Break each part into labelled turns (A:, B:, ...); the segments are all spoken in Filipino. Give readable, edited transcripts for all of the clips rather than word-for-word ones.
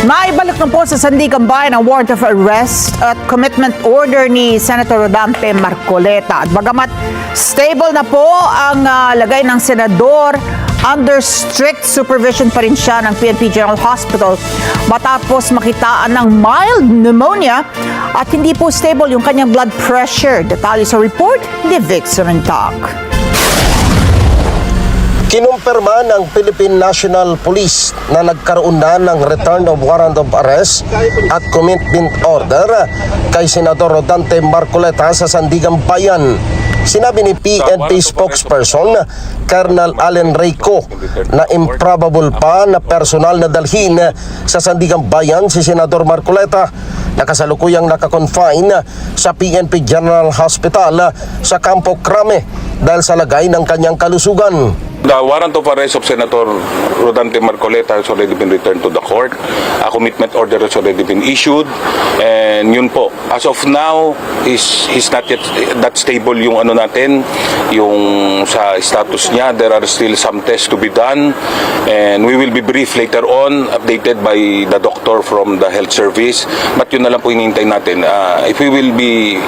A: Maibalik na po sa Sandigan Bayan ang warrant of arrest at commitment order ni Senator Rodante Marcoleta. At bagamat stable na po ang lagay ng senador, under strict supervision pa rin siya ng PNP General Hospital matapos makitaan ng mild pneumonia at hindi po stable yung kanyang blood pressure. Detalye sa report ni Vic Sementak.
B: Kinumpirma ng Philippine National Police na nagkaroon na ng return of warrant of arrest at commitment order kay Senador Rodante Marcoleta sa Sandigan Bayan. Sinabi ni PNP spokesperson Colonel Allen Reyco na improbable pa na personal na dalhin sa Sandigan Bayan si Senador Marcoleta na kasalukuyang nakakonfine sa PNP General Hospital sa Campo Crame dahil sa lagay ng kanyang kalusugan.
C: The warrant of arrest of Senator Rodante Marcoleta has already been returned to the court. A commitment order has already been issued. And yun po, as of now, he's not yet that stable yung ano natin, yung sa status niya. There are still some tests to be done. And we will be briefed later on, updated by the doctor from the health service. But yun na lang po hinihintay natin. If we will be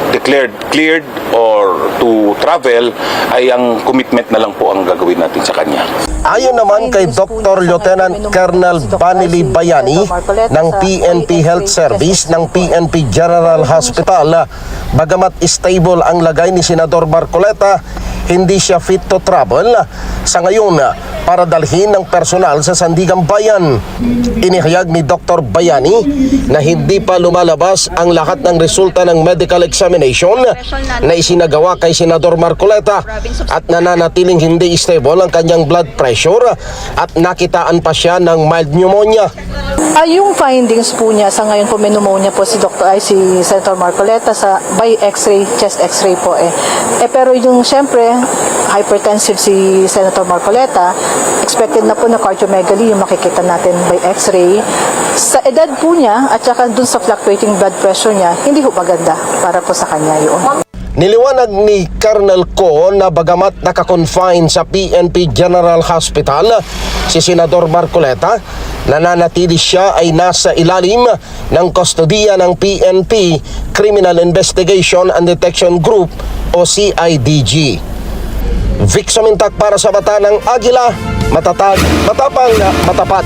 C: declared cleared or to travel, ay ang commitment na lang po ang gagawin natin sa kanya.
B: Ayon naman kay Dr. Lieutenant Colonel Banili Bayani ng PNP Health Service ng PNP General Hospital, bagamat stable ang lagay ni Senador Marcoleta, hindi siya fit to travel sa ngayon para dalhin ng personal sa Sandigan Bayan. Inihayag ni Dr. Bayani na hindi pa lumalabas ang lahat ng resulta ng medical examination na isinagawa kay Senador Marcoleta at nananatiling hindi stable ang kanyang blood pressure at nakitaan pa siya ng mild pneumonia.
D: Yung findings po niya sa ngayon po may pneumonia po si Senator Marcoleta sa by X-ray, chest X-ray po pero yung syempre hypertensive si Senator Marcoleta, expected na po na cardiomegaly yung makikita natin by X-ray. Sa edad po niya at saka dun sa fluctuating blood pressure niya, hindi po maganda para po sa kanya yun.
B: Niliwanag ni Colonel Co na bagamat nakakonfine sa PNP General Hospital si Senador Marcoleta, nananatili siya ay nasa ilalim ng kustodiya ng PNP Criminal Investigation and Detection Group o CIDG. Vic Sementak para sa Mata ng Agila, matatag, matapang, matapat.